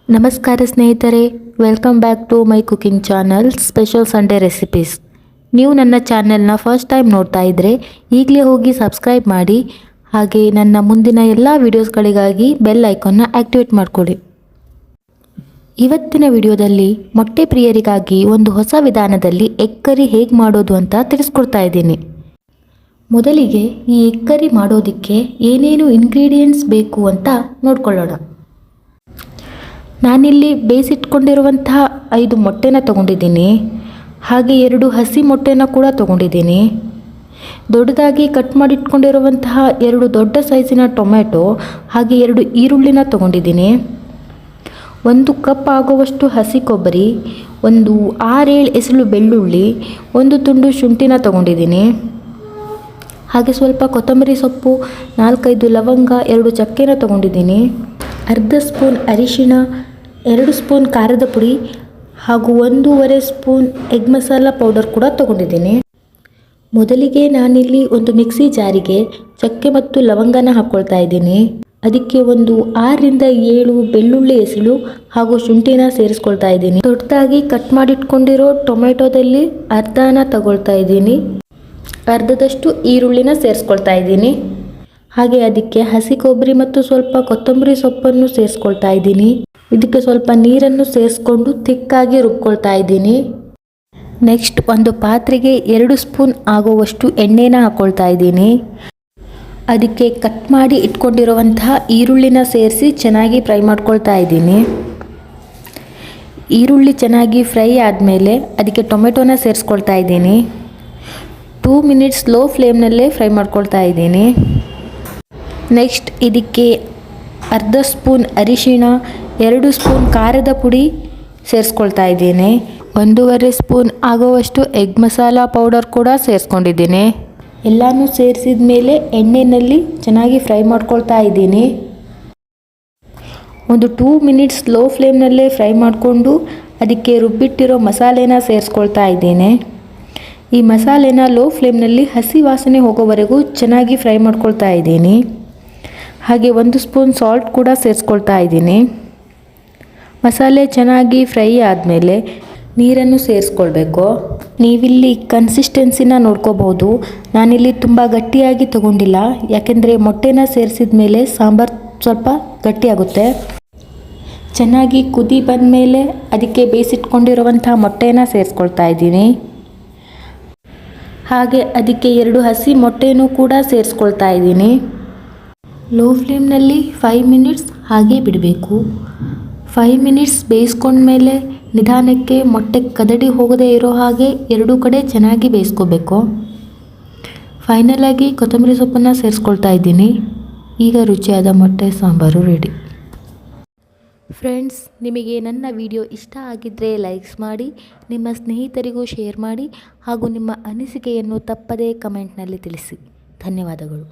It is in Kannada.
ನಮಸ್ಕಾರ ಸ್ನೇಹಿತರೆ, welcome back to my cooking channel special Sunday recipes. ನೀವು ನನ್ನ ಚಾನೆಲ್ನ ಫಸ್ಟ್ ಟೈಮ್ ನೋಡ್ತಾ ಇದ್ದರೆ ಈಗಲೇ ಹೋಗಿ ಸಬ್ಸ್ಕ್ರೈಬ್ ಮಾಡಿ, ಹಾಗೆ ನನ್ನ ಮುಂದಿನ ಎಲ್ಲ ವಿಡಿಯೋಸ್ಗಳಿಗಾಗಿ ಬೆಲ್ ಐಕಾನ್ನ ಆಕ್ಟಿವೇಟ್ ಮಾಡಿಕೊಡಿ. ಇವತ್ತಿನ ವಿಡಿಯೋದಲ್ಲಿ ಮೊಟ್ಟೆ ಪ್ರಿಯರಿಗಾಗಿ ಒಂದು ಹೊಸ ವಿಧಾನದಲ್ಲಿ ಎಗ್ ಕರಿ ಹೇಗೆ ಮಾಡೋದು ಅಂತ ತಿಳಿಸ್ಕೊಡ್ತಾ ಇದ್ದೀನಿ. ಮೊದಲಿಗೆ ಈ ಎಗ್ ಕರಿ ಮಾಡೋದಕ್ಕೆ ಏನೇನು ಇಂಗ್ರೀಡಿಯೆಂಟ್ಸ್ ಬೇಕು ಅಂತ ನೋಡ್ಕೊಳ್ಳೋಣ. ನಾನಿಲ್ಲಿ ಬೇಯಿಸಿಟ್ಕೊಂಡಿರುವಂತಹ 5 ಮೊಟ್ಟೆನ ತೊಗೊಂಡಿದ್ದೀನಿ. ಹಾಗೆ 2 ಹಸಿ ಮೊಟ್ಟೆನ ಕೂಡ ತೊಗೊಂಡಿದ್ದೀನಿ. ದೊಡ್ಡದಾಗಿ ಕಟ್ ಮಾಡಿಟ್ಕೊಂಡಿರುವಂತಹ 2 ದೊಡ್ಡ ಸೈಜಿನ ಟೊಮೆಟೊ, ಹಾಗೆ 2 ಈರುಳ್ಳಿನ ತೊಗೊಂಡಿದ್ದೀನಿ. 1 ಕಪ್ ಆಗುವಷ್ಟು ಹಸಿ ಕೊಬ್ಬರಿ, ಒಂದು 6-7 ಎಸಳು ಬೆಳ್ಳುಳ್ಳಿ, 1 ತುಂಡು ಶುಂಠಿನ ತೊಗೊಂಡಿದ್ದೀನಿ. ಹಾಗೆ ಸ್ವಲ್ಪ ಕೊತ್ತಂಬರಿ ಸೊಪ್ಪು, 4-5 ಲವಂಗ, 2 ಚಕ್ಕೆನ ತೊಗೊಂಡಿದ್ದೀನಿ. ಅರ್ಧ ಸ್ಪೂನ್ ಅರಿಶಿಣ, 2 ಸ್ಪೂನ್ ಖಾರದ ಪುಡಿ ಹಾಗೂ 1.5 ಸ್ಪೂನ್ ಎಗ್ ಮಸಾಲ ಪೌಡರ್ ಕೂಡ ತೊಗೊಂಡಿದ್ದೀನಿ. ಮೊದಲಿಗೆ ನಾನಿಲ್ಲಿ ಒಂದು ಮಿಕ್ಸಿ ಜಾರಿಗೆ ಚಕ್ಕೆ ಮತ್ತು ಲವಂಗನ ಹಾಕ್ಕೊಳ್ತಾ ಇದ್ದೀನಿ. ಅದಕ್ಕೆ ಒಂದು 6-7 ಬೆಳ್ಳುಳ್ಳಿ ಎಸಳು ಹಾಗೂ ಶುಂಠಿನ ಸೇರಿಸ್ಕೊಳ್ತಾ ಇದ್ದೀನಿ. ದೊಡ್ಡದಾಗಿ ಕಟ್ ಮಾಡಿಟ್ಕೊಂಡಿರೋ ಟೊಮೆಟೊದಲ್ಲಿ ಅರ್ಧನ ತಗೊಳ್ತಾ ಇದ್ದೀನಿ. ಅರ್ಧದಷ್ಟು ಈರುಳ್ಳಿನ ಸೇರಿಸ್ಕೊಳ್ತಾ ಇದ್ದೀನಿ. ಹಾಗೆ ಅದಕ್ಕೆ ಹಸಿ ಕೊಬ್ಬರಿ ಮತ್ತು ಸ್ವಲ್ಪ ಕೊತ್ತಂಬರಿ ಸೊಪ್ಪನ್ನು ಸೇರಿಸ್ಕೊಳ್ತಾ ಇದ್ದೀನಿ. ಇದಕ್ಕೆ ಸ್ವಲ್ಪ ನೀರನ್ನು ಸೇರಿಸ್ಕೊಂಡು ತಿಕ್ಕಾಗಿ ರುಬ್ಕೊಳ್ತಾ ಇದ್ದೀನಿ. ನೆಕ್ಸ್ಟ್ ಒಂದು ಪಾತ್ರೆಗೆ 2 ಸ್ಪೂನ್ ಆಗುವಷ್ಟು ಎಣ್ಣೆನ ಹಾಕ್ಕೊಳ್ತಾ ಇದ್ದೀನಿ. ಅದಕ್ಕೆ ಕಟ್ ಮಾಡಿ ಇಟ್ಕೊಂಡಿರುವಂತಹ ಈರುಳ್ಳಿನ ಸೇರಿಸಿ ಚೆನ್ನಾಗಿ ಫ್ರೈ ಮಾಡ್ಕೊಳ್ತಾ ಇದ್ದೀನಿ. ಈರುಳ್ಳಿ ಚೆನ್ನಾಗಿ ಫ್ರೈ ಆದಮೇಲೆ ಅದಕ್ಕೆ ಟೊಮೆಟೊನ ಸೇರಿಸ್ಕೊಳ್ತಾ ಇದ್ದೀನಿ. 2 ಮಿನಿಟ್ಸ್ ಲೋ ಫ್ಲೇಮ್ನಲ್ಲೇ ಫ್ರೈ ಮಾಡ್ಕೊಳ್ತಾ ಇದ್ದೀನಿ. ನೆಕ್ಸ್ಟ್ ಇದಕ್ಕೆ ಅರ್ಧ ಸ್ಪೂನ್ ಅರಿಶಿಣ, 2 ಸ್ಪೂನ್ ಖಾರದ ಪುಡಿ ಸೇರಿಸ್ಕೊಳ್ತಾ ಇದ್ದೀನಿ. 1.5 ಸ್ಪೂನ್ ಆಗುವಷ್ಟು ಎಗ್ ಮಸಾಲ ಪೌಡರ್ ಕೂಡ ಸೇರಿಸ್ಕೊಂಡಿದ್ದೀನಿ. ಎಲ್ಲನೂ ಸೇರಿಸಿದ ಮೇಲೆ ಎಣ್ಣೆಯಲ್ಲಿ ಚೆನ್ನಾಗಿ ಫ್ರೈ ಮಾಡ್ಕೊಳ್ತಾ ಇದ್ದೀನಿ. ಒಂದು 2 ಮಿನಿಟ್ಸ್ ಲೋ ಫ್ಲೇಮ್ನಲ್ಲೇ ಫ್ರೈ ಮಾಡಿಕೊಂಡು ಅದಕ್ಕೆ ರುಬ್ಬಿಟ್ಟಿರೋ ಮಸಾಲೆನ ಸೇರಿಸ್ಕೊಳ್ತಾ ಇದ್ದೀನಿ. ಈ ಮಸಾಲೆನ ಲೋ ಫ್ಲೇಮ್ನಲ್ಲಿ ಹಸಿ ವಾಸನೆ ಹೋಗೋವರೆಗೂ ಚೆನ್ನಾಗಿ ಫ್ರೈ ಮಾಡ್ಕೊಳ್ತಾ ಇದ್ದೀನಿ. ಹಾಗೆ 1 ಸ್ಪೂನ್ ಸಾಲ್ಟ್ ಕೂಡ ಸೇರಿಸ್ಕೊಳ್ತಾ ಇದ್ದೀನಿ. ಮಸಾಲೆ ಚೆನ್ನಾಗಿ ಫ್ರೈ ಆದಮೇಲೆ ನೀರನ್ನು ಸೇರಿಸ್ಕೊಳ್ಬೇಕು. ನೀವಿಲ್ಲಿ ಕನ್ಸಿಸ್ಟೆನ್ಸಿನ ನೋಡ್ಕೋಬೋದು. ನಾನಿಲ್ಲಿ ತುಂಬ ಗಟ್ಟಿಯಾಗಿ ತಗೊಂಡಿಲ್ಲ, ಯಾಕೆಂದರೆ ಮೊಟ್ಟೆನ ಸೇರಿಸಿದ ಮೇಲೆ ಸಾಂಬಾರು ಸ್ವಲ್ಪ ಗಟ್ಟಿಯಾಗುತ್ತೆ. ಚೆನ್ನಾಗಿ ಕುದಿ ಬಂದ ಮೇಲೆ ಅದಕ್ಕೆ ಬೇಯಿಸಿಟ್ಕೊಂಡಿರುವಂಥ ಮೊಟ್ಟೆನ ಸೇರಿಸ್ಕೊಳ್ತಾ ಇದ್ದೀನಿ. ಹಾಗೆ ಅದಕ್ಕೆ 2 ಹಸಿ ಮೊಟ್ಟೆನೂ ಕೂಡ ಸೇರಿಸ್ಕೊಳ್ತಾ ಇದ್ದೀನಿ. ಲೋ ಫ್ಲೇಮ್ನಲ್ಲಿ 5 ಮಿನಿಟ್ಸ್ ಹಾಗೆ ಬಿಡಬೇಕು. 5 ಮಿನಿಟ್ಸ್ ಬೇಯಿಸ್ಕೊಂಡ್ಮೇಲೆ ನಿಧಾನಕ್ಕೆ ಮೊಟ್ಟೆ ಕದಡಿ ಹೋಗದೇ ಇರೋ ಹಾಗೆ 2 ಕಡೆ ಚೆನ್ನಾಗಿ ಬೇಯಿಸ್ಕೋಬೇಕು. ಫೈನಲಾಗಿ ಕೊತ್ತಂಬರಿ ಸೊಪ್ಪನ್ನು ಸೇರಿಸ್ಕೊಳ್ತಾ ಇದ್ದೀನಿ. ಈಗ ರುಚಿಯಾದ ಮೊಟ್ಟೆ ಸಾಂಬಾರು ರೆಡಿ. ಫ್ರೆಂಡ್ಸ್, ನಿಮಗೆ ನನ್ನ ವಿಡಿಯೋ ಇಷ್ಟ ಆಗಿದ್ದರೆ ಲೈಕ್ಸ್ ಮಾಡಿ, ನಿಮ್ಮ ಸ್ನೇಹಿತರಿಗೂ ಶೇರ್ ಮಾಡಿ ಹಾಗೂ ನಿಮ್ಮ ಅನಿಸಿಕೆಯನ್ನು ತಪ್ಪದೇ ಕಮೆಂಟ್ನಲ್ಲಿ ತಿಳಿಸಿ. ಧನ್ಯವಾದಗಳು.